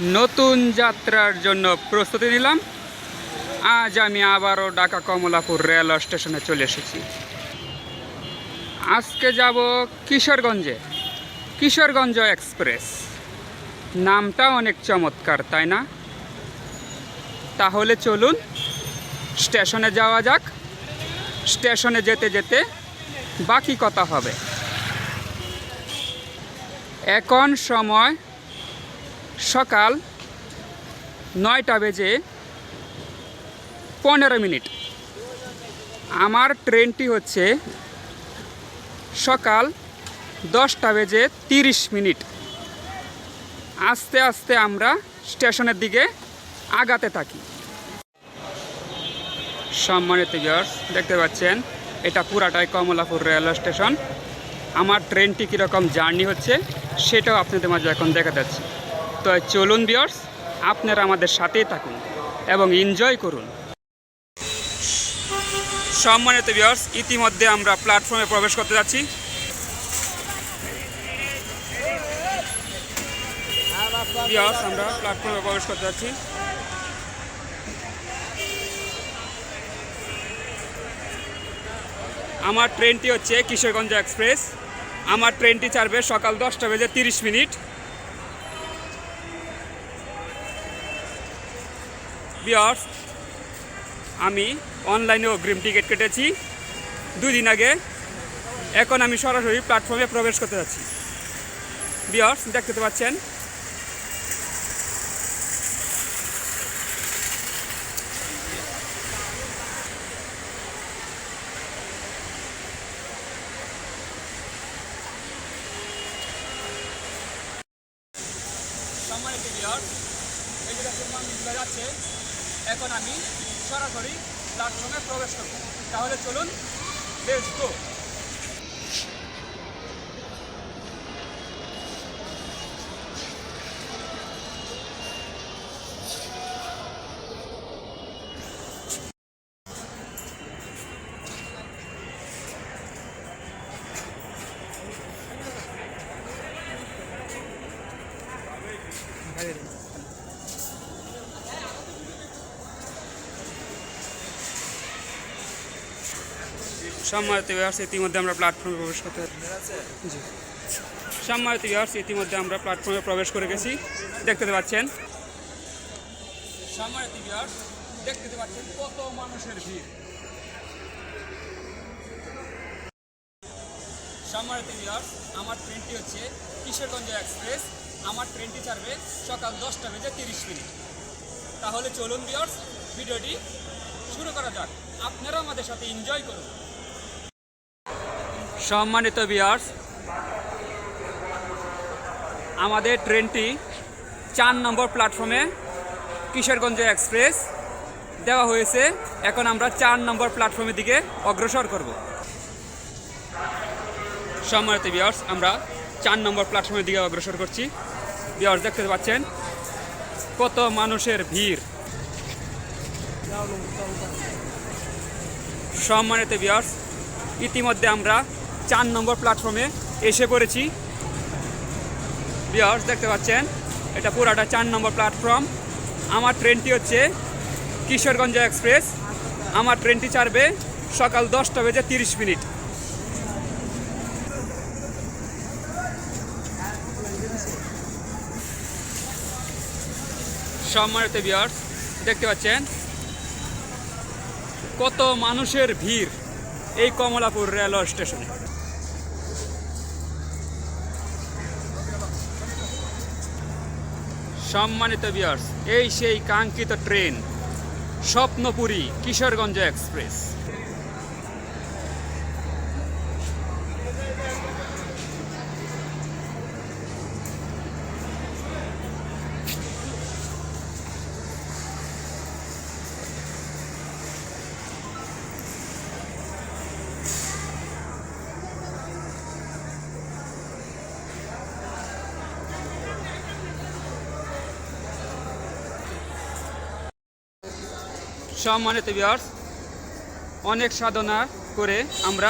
নতুন যাত্রার জন্য প্রস্তুতি নিলাম। আজ আমি আবারও ঢাকা কমলাপুর রেল স্টেশনে চলে এসেছি। আজকে যাব কিশোরগঞ্জে, কিশোরগঞ্জ এক্সপ্রেস। নামটা অনেক চমৎকার, তাই না? তাহলে চলুন স্টেশনে যাওয়া যাক। স্টেশনে যেতে যেতে বাকি কথা হবে। এখন সময় সকাল 9টা বেজে 15 মিনিট। আমার ট্রেনটি হচ্ছে সকাল 10টা বেজে 30 মিনিট। আস্তে আস্তে আমরা স্টেশনের দিকে আগাতে থাকি। সম্মানিত ভিউয়ার্স, দেখতে পাচ্ছেন এটা পুরাটাই কমলাপুর রেল স্টেশন। আমার ট্রেনটি কীরকম জার্নি হচ্ছে সেটাও আপনাদের মাঝে এখন দেখা যাচ্ছে। তো চলুন ভিউয়ার্স, আপনারা আমাদের সাথেই থাকুন এবং এনজয় করুন। সম্মানিত ভিউয়ার্স, ইতিমধ্যে আমরা প্ল্যাটফর্মে প্রবেশ করতে যাচ্ছি। ভিউয়ার্স, আমরা প্ল্যাটফর্মে প্রবেশ করতে যাচ্ছি। আমার ট্রেনটি হচ্ছে কিশোরগঞ্জ এক্সপ্রেস। আমার ট্রেনটি ছাড়বে সকাল 10টা বেজে 30 মিনিট। ভিউয়ার্স, আমি অনলাইনে অগ্রিম টিকিট কেটেছি 2 দিন আগে। এখন আমি সরাসরি প্ল্যাটফর্মে প্রবেশ করতে যাচ্ছি। ভিউয়ার্স, দেখতে পাচ্ছেন সম্মানিত ভিউয়ার্স, এই যে দেখুন মানুষগুলো যাচ্ছে। এখন আমি সরাসরি প্ল্যাটফর্মে প্রবেশ করব। তাহলে চলুন, লেটস গো। সম্মানিত ভিউয়ার্স, ইতিমধ্যে আমরা প্ল্যাটফর্মে প্রবেশ করতে জি সম্মানিত ভিউয়ার্স, ইতিমধ্যে আমরা প্ল্যাটফর্মে প্রবেশ করে গেছি। দেখতে পাচ্ছেন সম্মানিত ভিউয়ার্স, দেখতে পাচ্ছেন কত মানুষের ভিড়। সম্মানিত ভিউয়ার্স, আমার ট্রেনটি হচ্ছে কিশোরগঞ্জ এক্সপ্রেস। আমার ট্রেনটি ছাড়বে সকাল 10টা বেজে 30 মিনিট। তাহলে চলুন ভিউয়ার্স, ভিডিওটি শুরু করা যাক। আপনারা আমাদের সাথে এনজয় করুন। সম্মানিত ভিউয়ার্স, আমাদের ট্রেনটি 4 নম্বর প্ল্যাটফর্মে কিশোরগঞ্জ এক্সপ্রেস দেওয়া হয়েছে। এখন আমরা 4 নম্বর প্ল্যাটফর্মের দিকে অগ্রসর করব। সম্মানিত ভিউয়ার্স, আমরা 4 নম্বর প্ল্যাটফর্মের দিকে অগ্রসর করছি। ভিউয়ার্স, দেখতে পাচ্ছেন কত মানুষের ভিড়। সম্মানিত ভিউয়ার্স, ইতিমধ্যে আমরা 4 নম্বর প্ল্যাটফর্মে এসে পড়েছি। ভিউয়ার্স, দেখতে পাচ্ছেন এটা পুরাটা 4 নম্বর প্ল্যাটফর্ম। আমার ট্রেনটি হচ্ছে কিশোরগঞ্জ এক্সপ্রেস। আমার ট্রেনটি ছাড়বে সকাল 10টা বেজে 30 মিনিট। সম্মানিত ভিউয়ার্স, দেখতে পাচ্ছেন কত মানুষের ভিড় এই কমলাপুর রেল স্টেশনে। সম্মানিত ভিউয়ার্স, এই সেই কাঙ্ক্ষিত ট্রেন স্বপ্নপুরী কিশোরগঞ্জ এক্সপ্রেস। সম্মানিত ভিউয়ার্স, অনেক সাধনা করে আমরা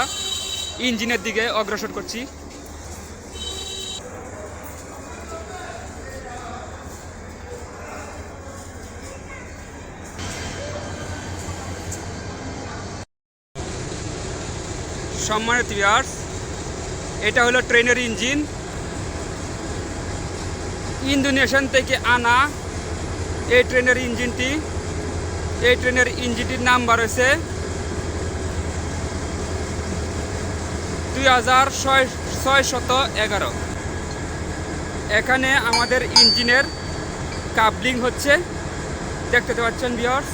ইঞ্জিনের দিকে অগ্রসর করছি। সম্মানিত ভিউয়ার্স, এটা হলো ট্রেনের ইঞ্জিন। ইন্দোনেশিয়ান থেকে আনা এই ট্রেনের ইঞ্জিনটির নাম্বার হয়েছে 2611। এখানে আমাদের ইঞ্জিনের কাপলিং হচ্ছে, দেখতে পাচ্ছেন ভিউয়ার্স।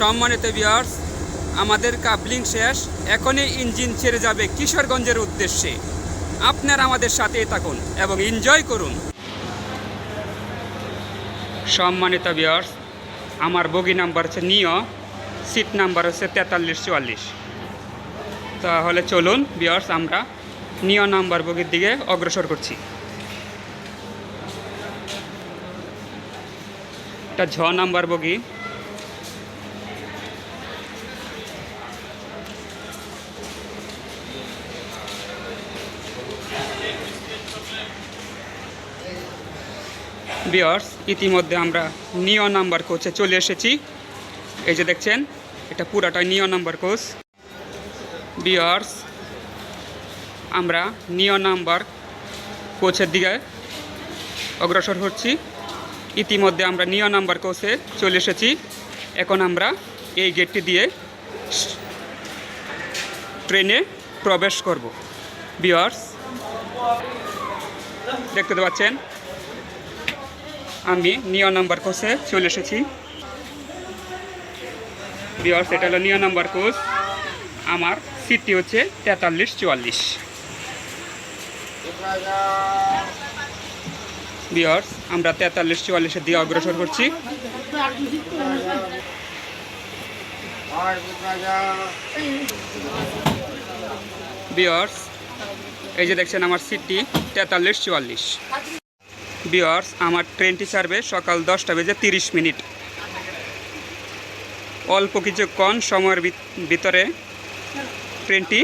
সম্মানিত ভিউয়ার্স, আমাদের কাপলিং শেষ। এখনই ইঞ্জিন ছেড়ে যাবে কিশোরগঞ্জের উদ্দেশ্যে। আপনারা আমাদের সাথেই থাকুন এবং এনজয় করুন। সম্মানিত ভিউয়ার্স, আমার বগি নাম্বার হচ্ছে নিও, সিট নাম্বার হচ্ছে 4344। তাহলে চলুন ভিউয়ার্স, আমরা নিও নাম্বার বগির দিকে অগ্রসর করছি। এটা ঝ নাম্বার বগি। ভিউয়ার্স, ইতিমধ্যে আমরা নিও নাম্বার কোচে চলে এসেছি। এই যে দেখছেন, এটা পুরাটা নিও নাম্বার কোচ। ভিউয়ার্স, আমরা নিও নাম্বার কোচের দিকে অগ্রসর হচ্ছি। ইতিমধ্যে আমরা নিও নাম্বার কোচে চলে এসেছি। এখন আমরা এই গেটটি দিয়ে ট্রেনে প্রবেশ করব। ভিউয়ার্স, দেখতে পাচ্ছেন আমি নিও নাম্বার কোচে চলে এসেছি। ভিউয়ার্স, এটা হলো নিও নাম্বার কোচ। আমার সিটটি হচ্ছে 4344। ভিউয়ার্স, আমরা 4344-এর দিকে অগ্রসর করছি। ভিউয়ার্স, এই যে দেখছেন আমার সিটটি 4344। ভিউয়ার্স, আমার ট্রেনটি ছাড়বে সকাল 10:30। অল্প কিছুক্ষণ সময়ের ভিতরে ট্রেনটি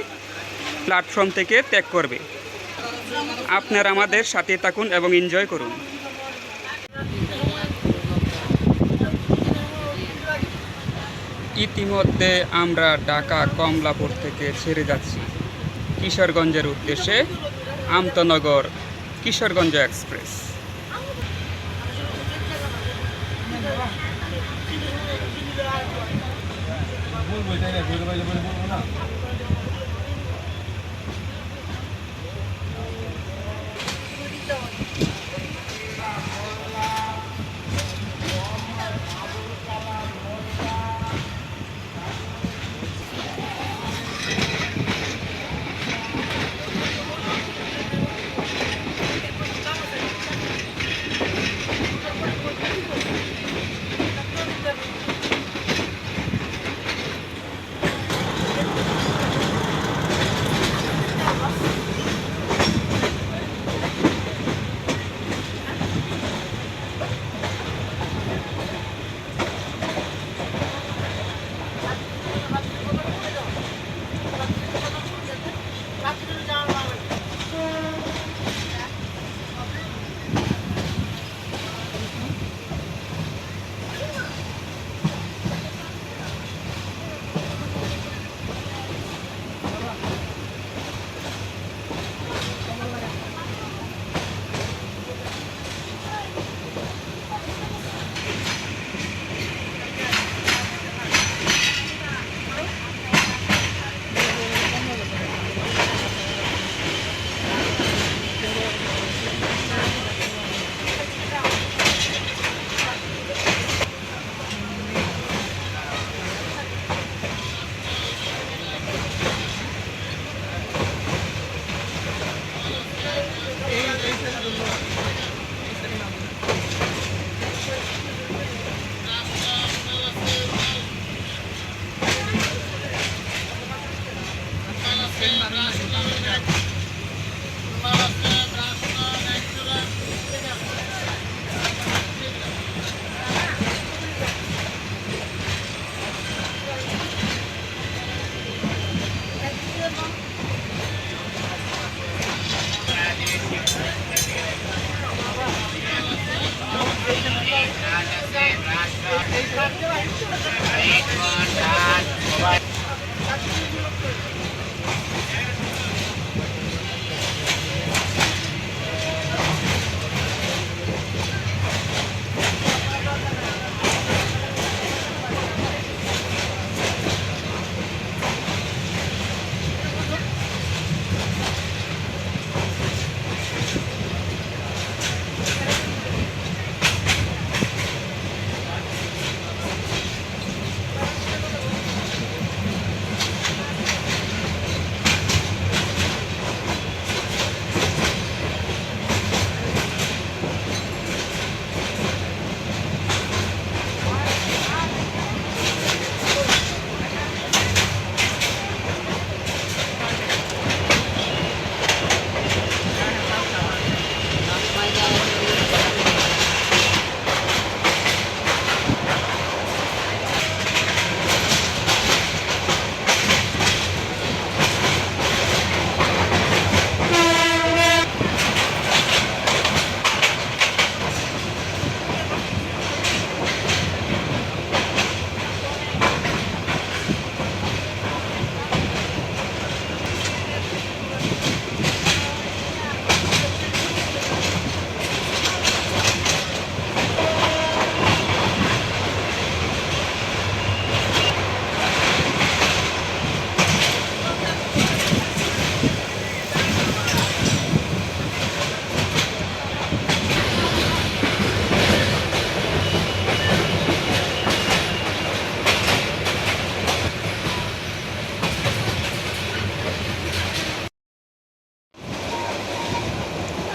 প্ল্যাটফর্ম থেকে ত্যাগ করবে। আপনারা আমাদের সাথে থাকুন এবং এনজয় করুন। ইতিমধ্যে আমরা ঢাকা কমলাপুর থেকে ছেড়ে যাচ্ছি কিশোরগঞ্জের উদ্দেশ্যে আমতনগর কিশোরগঞ্জ এক্সপ্রেস।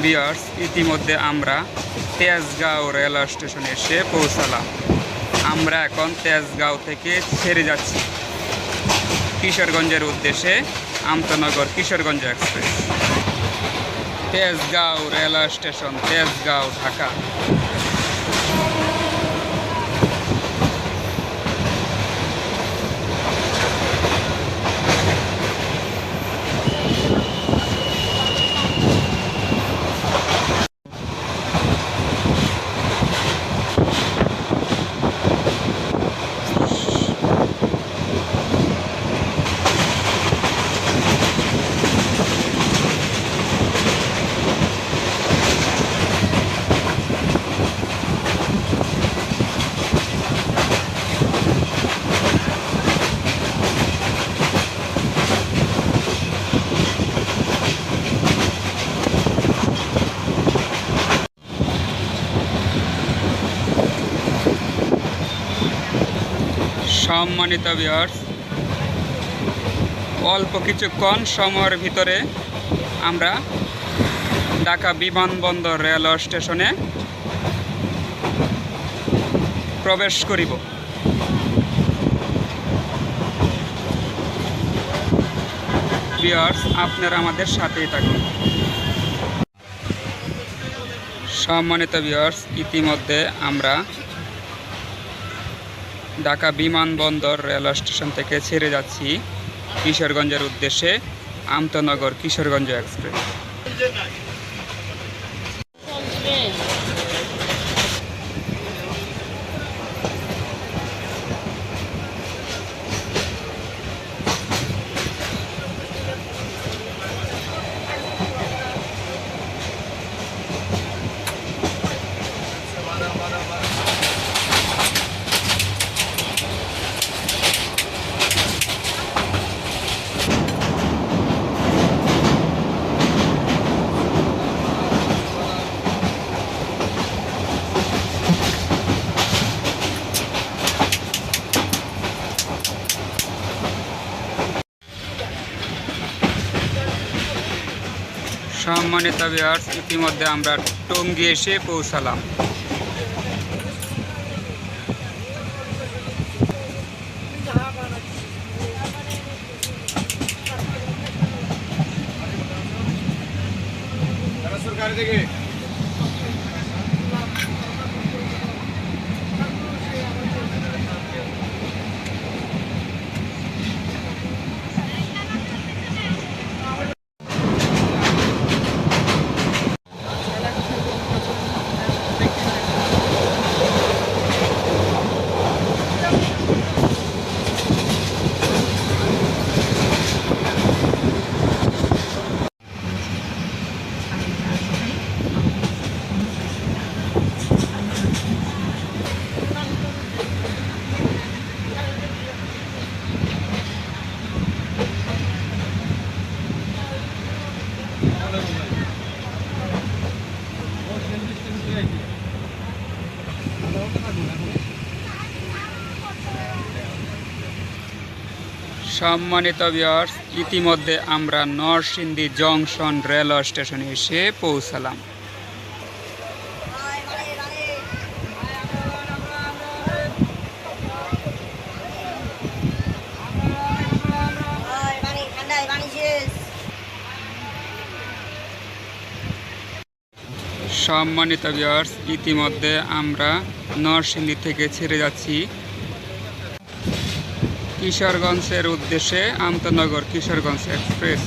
ভিউয়ার্স, ইতিমধ্যে আমরা তেজগাঁও রেল স্টেশনে এসে পৌঁছালাম। আমরা এখন তেজগাঁও থেকে ছেড়ে যাচ্ছি কিশোরগঞ্জের উদ্দেশ্যে আমতনগর Kishoreganj express. Tejgaon rail station, Tejgaon, Dhaka. সম্মানিত ভিউয়ার্স, অল্প কিছুক্ষণ সময়ের ভিতরে আমরা ঢাকা বিমানবন্দর রেল স্টেশনে প্রবেশ করিব। ভিউয়ার্স, আপনারা আমাদের সাথেই থাকুন। সম্মানিত ভিউয়ার্স, ইতিমধ্যে আমরা ঢাকা বিমানবন্দর রেল স্টেশন থেকে ছেড়ে যাচ্ছি কিশোরগঞ্জের উদ্দেশ্যে আমতনগর কিশোরগঞ্জ এক্সপ্রেস। সম্মানিত ভিউয়ার্স, ইতিমধ্যে আমরা টঙ্গী এসে পৌঁছালাম। সম্মানিত ভিউয়ার্স, ইতিমধ্যে আমরা নরসিংদী জংশন রেলওয়ে স্টেশনে এসে পৌঁছালাম। সম্মানিত ভিউয়ার্স, ইতিমধ্যে আমরা নরসিংদী থেকে ছেড়ে যাচ্ছি কিশোরগঞ্জের উদ্দেশ্যে আমতনগর কিশোরগঞ্জ এক্সপ্রেস।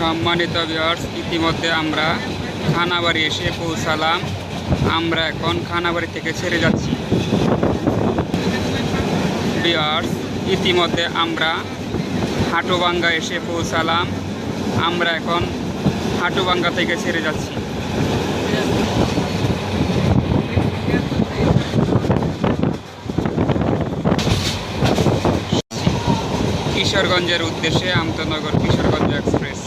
সম্মানিত ভিউয়ার্স, ইতিমধ্যে আমরা খানাবাড়ি এসে পৌঁছালাম। আমরা এখন খানাবাড়ি থেকে ছেড়ে যাচ্ছি। ভিউয়ার্স, ইতিমধ্যে আমরা হাটুভাঙ্গা এসে পৌঁছালাম। আমরা এখন হাটুভাঙ্গা থেকে ছেড়ে যাচ্ছি। কিশোরগঞ্জের উদ্দেশ্যে আমতনগর কিশোরগঞ্জ এক্সপ্রেস।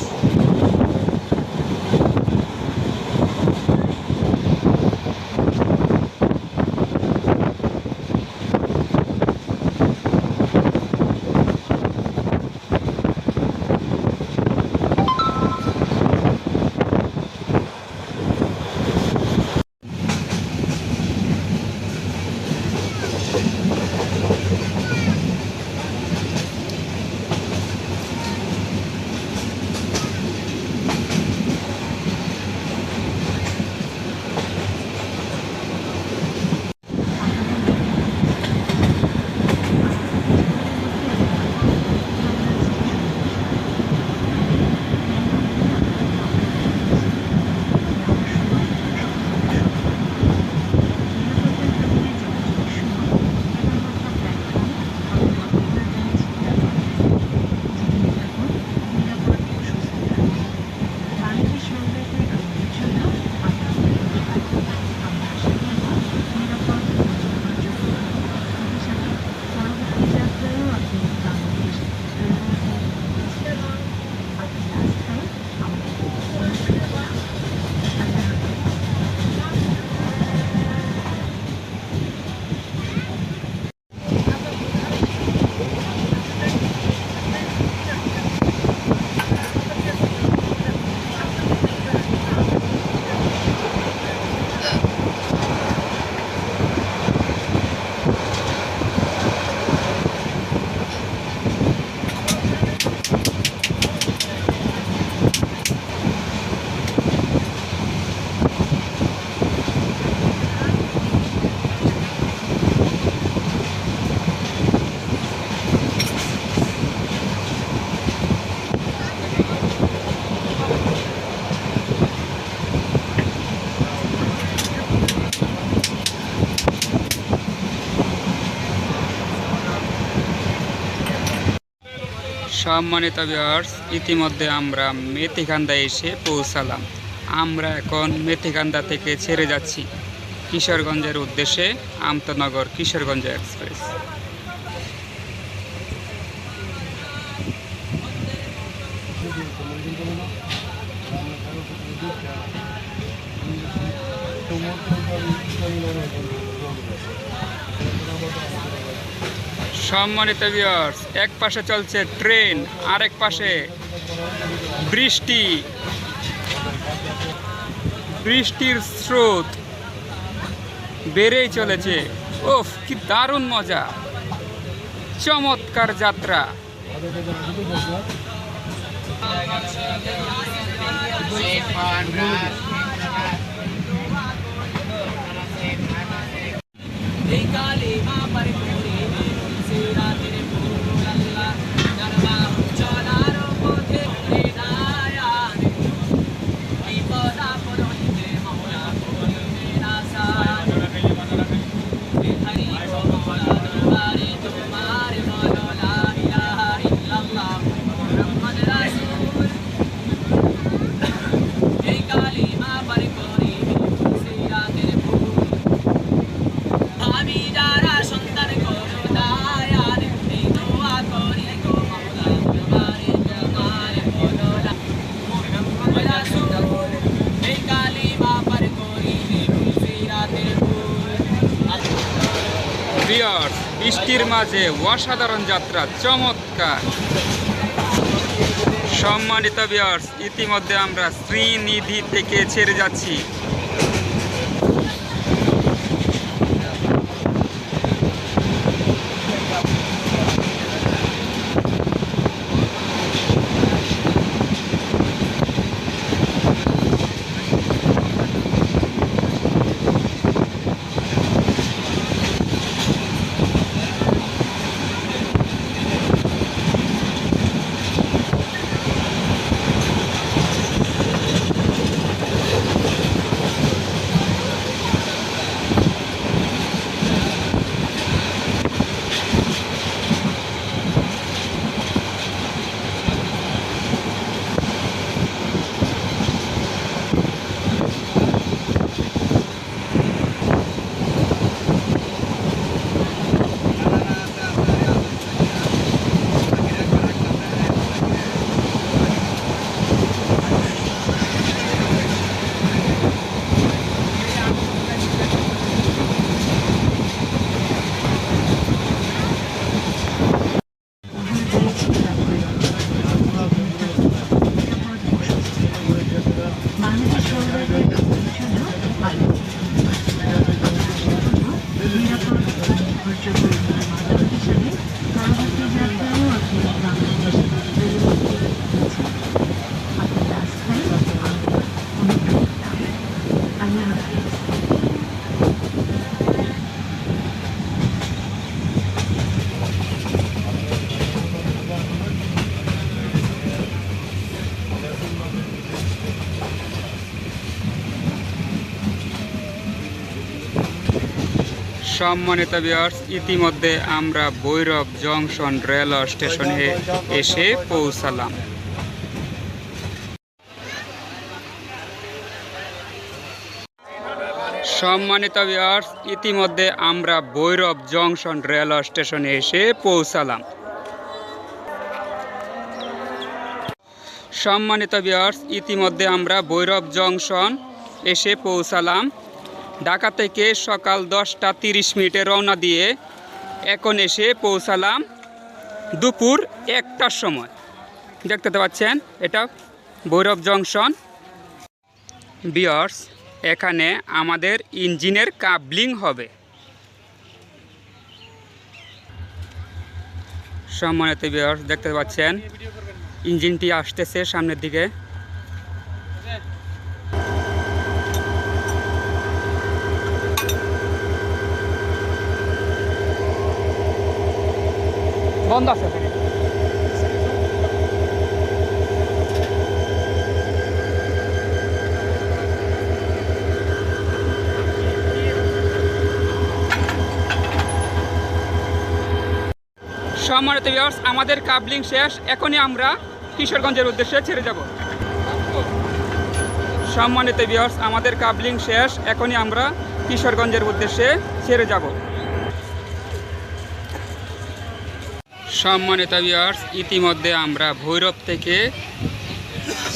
সম্মানিত ভিউয়ার্স, ইতিমধ্যে আমরা মেথিকান্দা এসে পৌঁছালাম। আমরা এখন মেথিকান্দা থেকে ছেড়ে যাচ্ছি কিশোরগঞ্জের উদ্দেশ্যে আমতনগর কিশোরগঞ্জ এক্সপ্রেস। সম্মানিত ভিউয়ার্স, এক পাশে চলছে ট্রেন, আরেক পাশে বৃষ্টির স্রোত বেড়েই চলেছে। ওফ, কি দারুণ মজা, চমৎকার যাত্রা। বৃষ্টির মাঝে অসাধারণ যাত্রা, চমৎকার। সম্মানিত ভিউয়ার্স, ইতিমধ্যে আমরা শ্রীনিধি থেকে ছেড়ে যাচ্ছি। সম্মানিত ভিউয়ার্স, ইতিমধ্যে আমরা ভৈরব জংশন রেল স্টেশনে এসে পৌঁছালাম। সম্মানিত ভিউয়ার্স, ইতিমধ্যে আমরা ভৈরব জংশন রেল স্টেশনে এসে পৌঁছালাম। সম্মানিত ভিউয়ার্স, ইতিমধ্যে আমরা ভৈরব জংশন এসে পৌঁছালাম। ঢাকা থেকে সকাল 10টা 30 রওনা দিয়ে এখন এসে পৌঁছালাম দুপুর 1টার সময়। দেখতে পাচ্ছেন, এটা ভৈরব জংশন। ভিউয়ার্স, এখানে আমাদের ইঞ্জিনের কাবলিং হবে। সম্মানিত ভিউয়ার্স, দেখতে পাচ্ছেন ইঞ্জিনটি আসতেছে সামনের দিকে। বন্ধ আছে। সম্মানিত ভিউয়ার্স, আমাদের কাবলিং শেষ, এখনই আমরা কিশোরগঞ্জের উদ্দেশ্যে ছেড়ে যাব। সম্মানিত ভিউয়ার্স, আমাদের কাবলিং শেষ, এখনই আমরা কিশোরগঞ্জের উদ্দেশ্যে ছেড়ে যাব। সম্মানিত ভিউয়ার্স, ইতিমধ্যে আমরা ভৈরব থেকে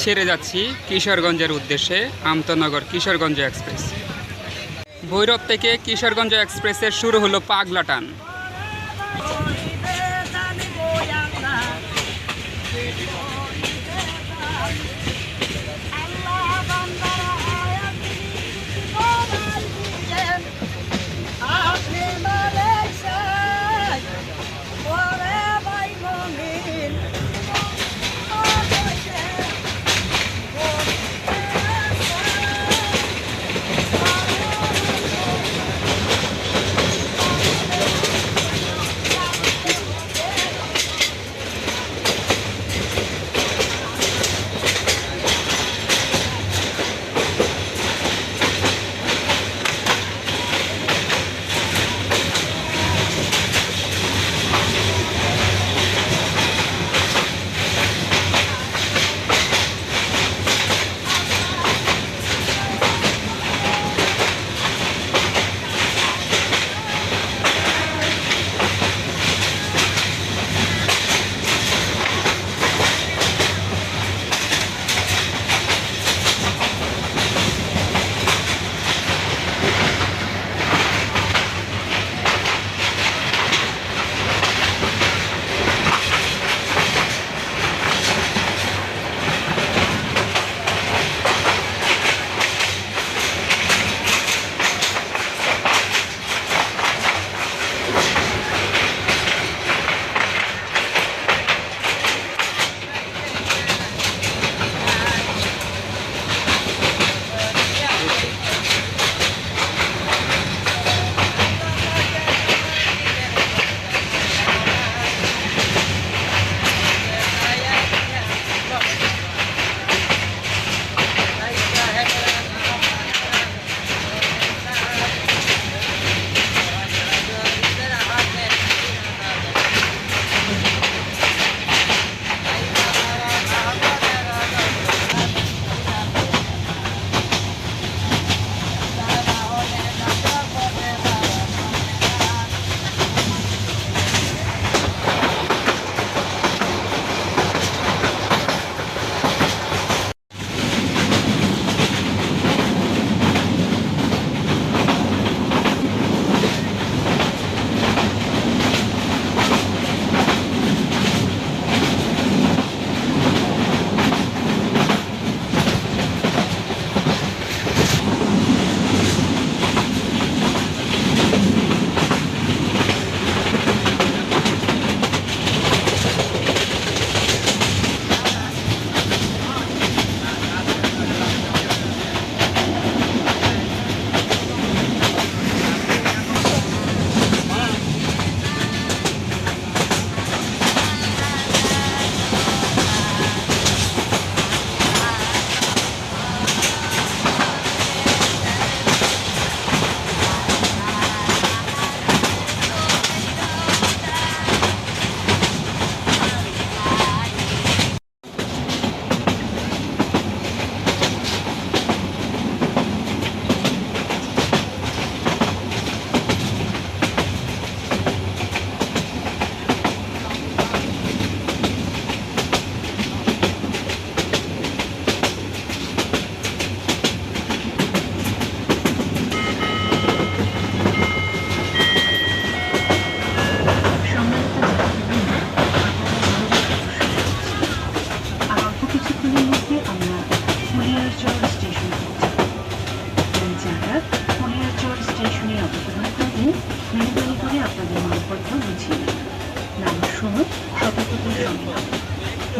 ছেড়ে যাচ্ছি কিশোরগঞ্জের উদ্দেশ্যে আমতনগর কিশোরগঞ্জ এক্সপ্রেস। ভৈরব থেকে কিশোরগঞ্জ এক্সপ্রেসের শুরু হলো পাগলাটান।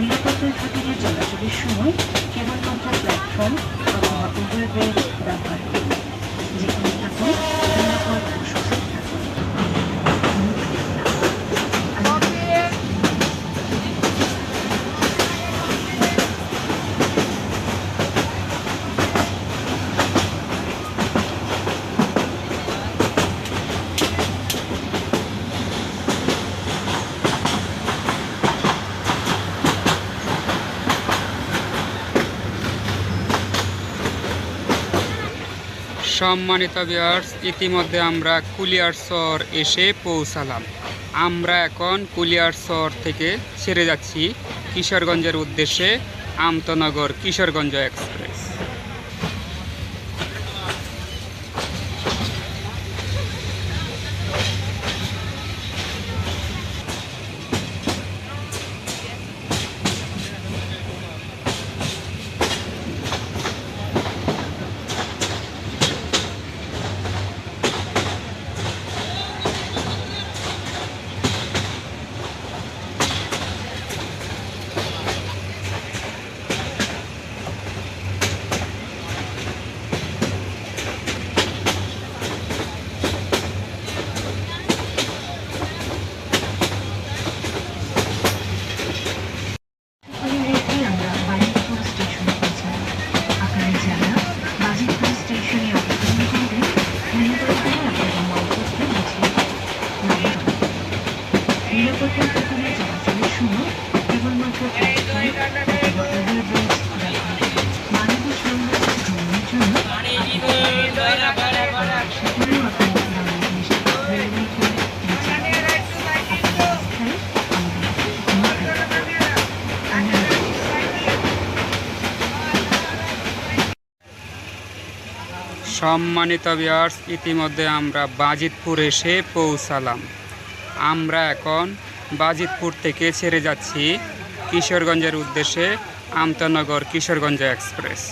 নিরাপত্তার খাতিরে চলাচলের সময় কেবলমাত্র প্ল্যাটফর্ম অথবা ওভারব্রিজ ব্যবহার করুন। যেখানে থাকুন নিরাপদ ও সুস্থ থাকুন। সম্মানিত ভিউয়ার্স, ইতিমধ্যে আমরা কুলিয়ারচর এসে পৌঁছালাম। আমরা এখন কুলিয়ারচর থেকে ছেড়ে যাচ্ছি কিশোরগঞ্জের উদ্দেশ্যে আমতনগর কিশোরগঞ্জ এক্সপ্রেস। আমরা বাজিতপুর স্টেশনে পৌঁছালাম। আপনারা যারা বাজিতপুর স্টেশনে অবতরণ করবেন, নিরাপত্তায় আপনাদের মন্তব্য বুঝিয়ে নিরাপত্তার ভেতরে চলাচলের সময় কেবলমাত্র বাংলাদেশ রেলওয়ে ভ্রমণের জন্য সম্মানিত ভিউয়ার্স, ইতিমধ্যে আমরা বাজিতপুর এসে পৌঁছালাম। আমরা এখন বাজিতপুর থেকে ছেড়ে যাচ্ছি কিশোরগঞ্জের উদ্দেশ্যে আমতনগর কিশোরগঞ্জ এক্সপ্রেস।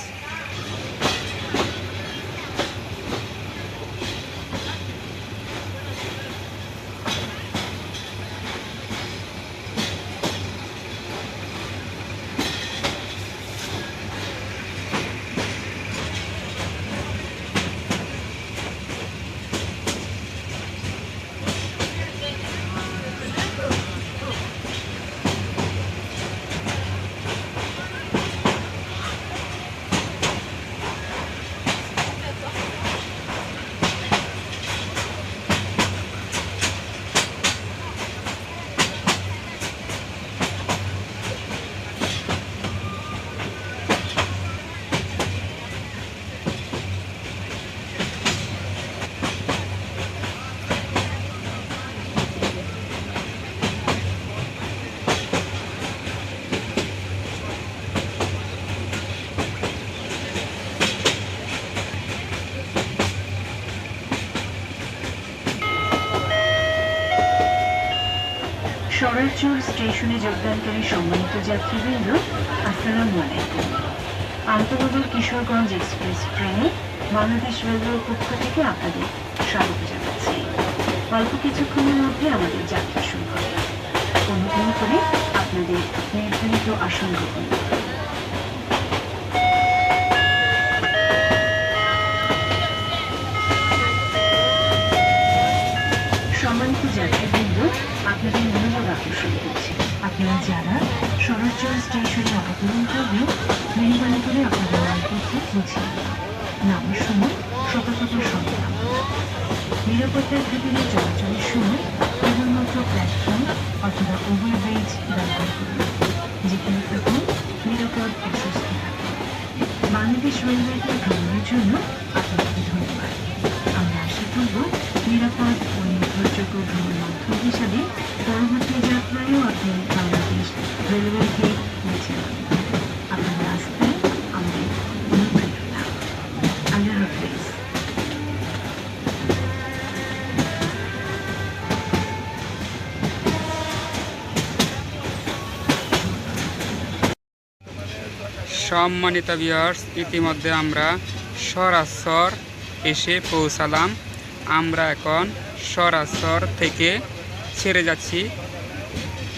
সরারচর স্টেশনে যোগদানকারী সম্মানিত যাত্রীবৃন্দ, আসসালামু আলাইকুম। আন্তনগর কিশোরগঞ্জ এক্সপ্রেস ট্রেনে বাংলাদেশ রেলওয়ের পক্ষ থেকে আপনাদের স্বাগত জানাচ্ছি। অল্প কিছুক্ষণের মধ্যে আমাদের যাত্রা শুরু হবে। অনুগ্রহ করে আপনাদের নির্ধারিত আসন গ্রহণ করুন। সম্মানিত যাত্রীবৃন্দ, আপনাদের মনোযোগ আকর্ষণ করছি। আপনারা যারা সরারচর স্টেশনে অবতরণ করবেন, মেহরবানি করে আপনাদের মালপত্র বুঝিয়ে নিন। নামার সময় সতর্কতার সঙ্গে নামুন। নিরাপত্তার খাতিরে চলাচলের সময় কেবলমাত্র প্ল্যাটফর্ম অথবা ওভারব্রিজ ব্যবহার করুন। যেখানে থাকুন নিরাপদ ও সুস্থ থাকুন। বাংলাদেশ রেলওয়েতে ভ্রমণের জন্য আপনাকে ধন্যবাদ। আমরা আশা করব নিরাপদ ও নির্ভরযোগ্য ভ্রমণ মাধ্যম হিসাবে পরবর্তী যাত্রায়ও আপনি বাংলাদেশ রেলওয়েকে বেছে নেবেন। আপনাদের আস্থায় আমাদের অনুপ্রেরণা। আল্লাহ হাফেজ। সম্মানিত ভিউয়ার্স, ইতিমধ্যে আমরা সরারচর এসে পৌঁছালাম। আমরা এখন সরারচর থেকে ছেড়ে যাচ্ছি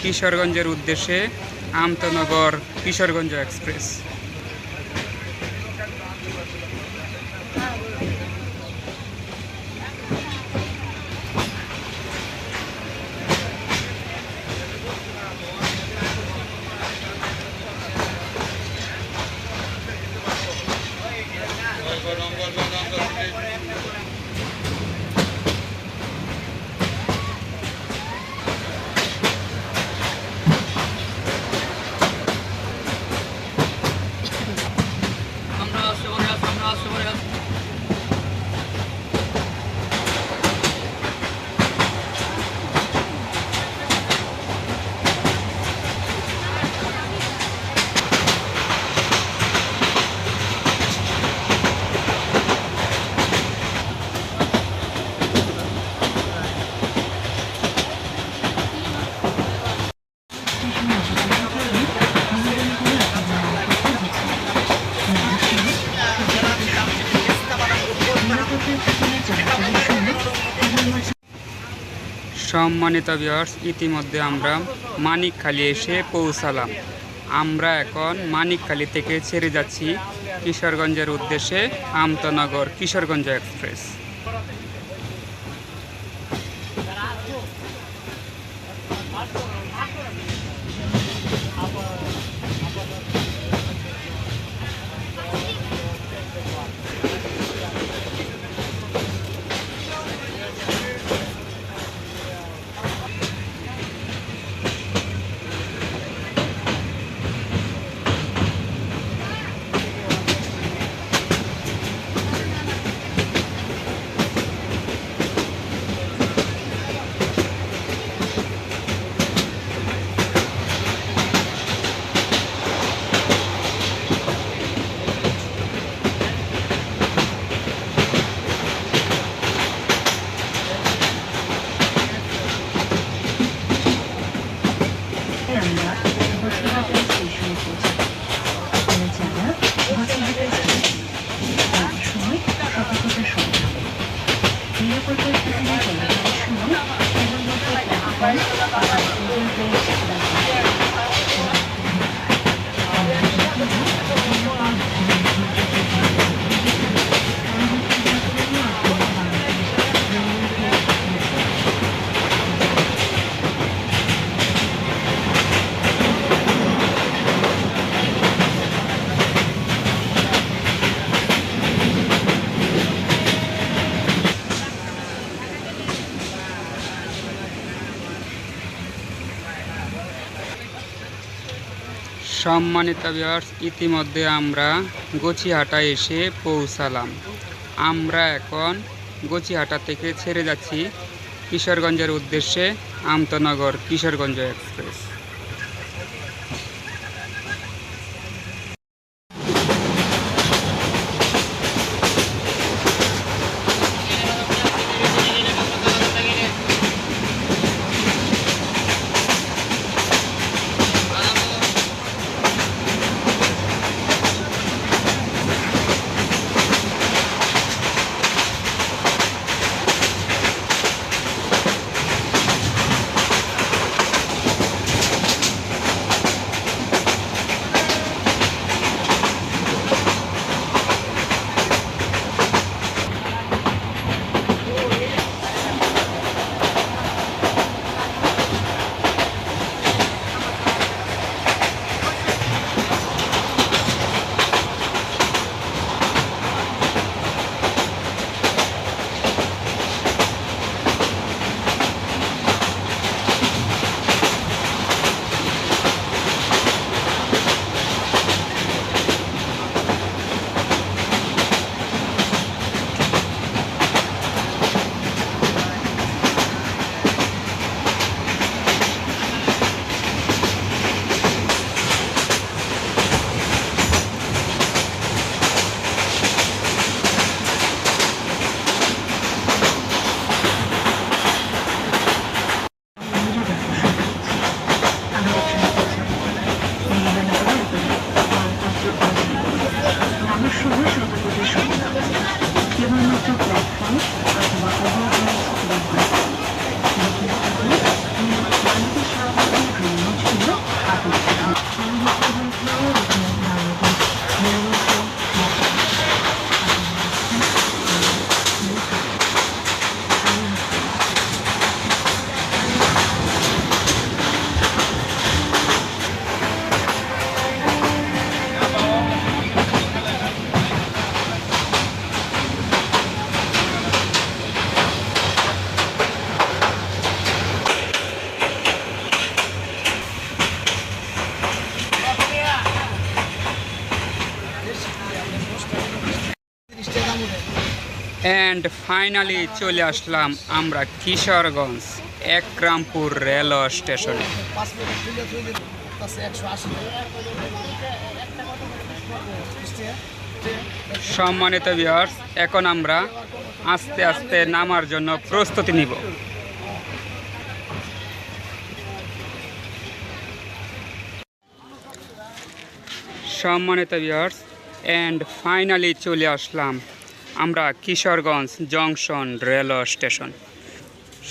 কিশোরগঞ্জের উদ্দেশ্যে আমতনগর কিশোরগঞ্জ এক্সপ্রেস। সম্মানিত ভিউয়ার্স, ইতিমধ্যে আমরা মানিকখালী এসে পৌঁছালাম। আমরা এখন মানিকখালী থেকে ছেড়ে যাচ্ছি কিশোরগঞ্জের উদ্দেশ্যে আমতনগর কিশোরগঞ্জ এক্সপ্রেস। আমরা বসিরহাটের স্টেশনে পৌঁছাবো। আপনারা যারা বসিরহাটের স্টেশনে যাওয়ার সময় সতর্কতার সঙ্গে থাকুন। নিরাপত্তার ক্ষেত্রে চলাচলের সময় কেবলমাত্র প্ল্যাটফর্ম অথবা ওভারব্রিজ ব্যবহার সম্মানিত ভিউয়ার্স, ইতিমধ্যে আমরা গছিহাটা এসে পৌঁছালাম। আমরা এখন গছিহাটা থেকে ছেড়ে যাচ্ছি কিশোরগঞ্জের উদ্দেশ্যে আমতনগর কিশোরগঞ্জ এক্সপ্রেস। কেবলমাত্র প্ল্যাটফর্ম অথবা ওভারব্রিজ ব্যবহার মানুষের স্বাভাবিক ভ্রমণ ছিল অ্যান্ড ফাইনালি চলে আসলাম আমরা কিশোরগঞ্জ একরামপুর রেল স্টেশনে। সম্মানিত ভিউয়ার্স, এখন আমরা আস্তে আস্তে নামার জন্য প্রস্তুতি নিব। সম্মানিত ভিউয়ার্স, অ্যান্ড ফাইনালি চলে আসলাম আমরা কিশোরগঞ্জ জংশন রেল স্টেশন।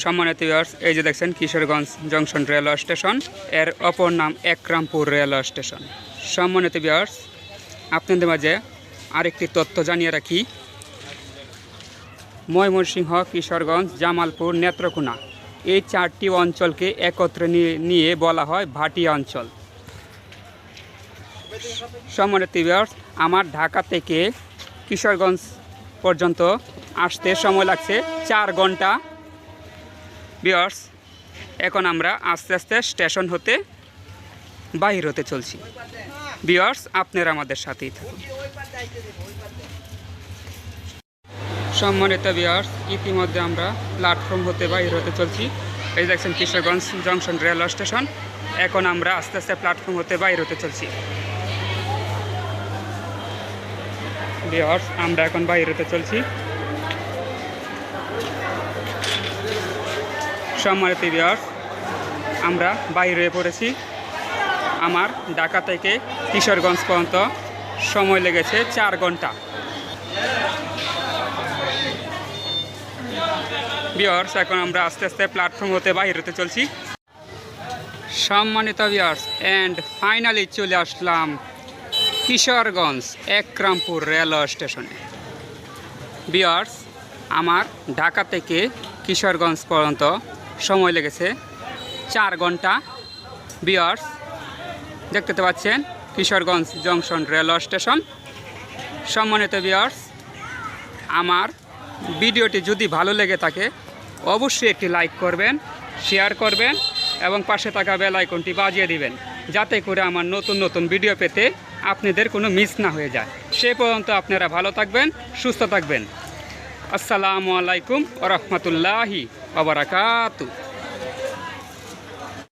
সম্মানিত ভিউয়ার্স, এই যে দেখছেন কিশোরগঞ্জ জংশন রেলওয়ে স্টেশন, এর অপর নাম একরামপুর রেলওয়ে স্টেশন। সম্মানিত ভিউয়ার্স, আপনাদের মাঝে আরেকটি তথ্য জানিয়ে রাখি, ময়মনসিংহ, কিশোরগঞ্জ, জামালপুর, নেত্রকোনা এই 4টি অঞ্চলকে একত্রে নিয়ে বলা হয় ভাটিয়া অঞ্চল। সম্মানিত ভিউয়ার্স, আমার ঢাকা থেকে কিশোরগঞ্জ পর্যন্ত আসতে সময় লাগছে 4 ঘন্টা। ভিউয়ার্স, এখন আমরা আস্তে আস্তে স্টেশন হতে বাহির হতে চলছি। ভিউয়ার্স, আপনারা আমাদের সাথেই থাকুন। সম্মানিত ভিউয়ার্স, ইতিমধ্যে আমরা প্ল্যাটফর্ম হতে বাহির হতে চলছি। এই দেখছেন কিশোরগঞ্জ জংশন রেলওয়ে স্টেশন। এখন আমরা আস্তে আস্তে প্ল্যাটফর্ম হতে বাহির হতে চলছি। ভিউয়ার্স, আমরা এখন বাহির হতে চলছি। সম্মানিত ভিউয়ার্স, আমরা বাইরে হয়ে পড়েছি। আমার ঢাকা থেকে কিশোরগঞ্জ পর্যন্ত সময় লেগেছে 4 ঘন্টা। ভিউয়ার্স, এখন আমরা আস্তে আস্তে প্ল্যাটফর্ম হতে বাইরে হতে চলছি। সম্মানিত ভিউয়ার্স, অ্যান্ড ফাইনালি চলে আসলাম কিশোরগঞ্জ একরামপুর রেলওয়ে স্টেশনে। ভিউয়ার্স, আমার ঢাকা থেকে কিশোরগঞ্জ পর্যন্ত সময় লেগেছে 4 ঘন্টা। ভিউয়ার্স, দেখতে পাচ্ছেন কিশোরগঞ্জ জংশন রেলওয়ে স্টেশন। সম্মানিত ভিউয়ার্স, আমার ভিডিওটি যদি ভালো লেগে থাকে অবশ্যই একটি লাইক করবেন, শেয়ার করবেন এবং পাশে থাকা বেল আইকনটি বাজিয়ে দিবেন, যাতে করে আমার নতুন নতুন ভিডিও পেতে আপনাদের কোনো মিস না হয়ে যায়। সে পর্যন্ত আপনারা ভালো থাকবেন, সুস্থ থাকবেন। আসসালামু আলাইকুম ওয়া রাহমাতুল্লাহি ওয়া বারাকাতুহু।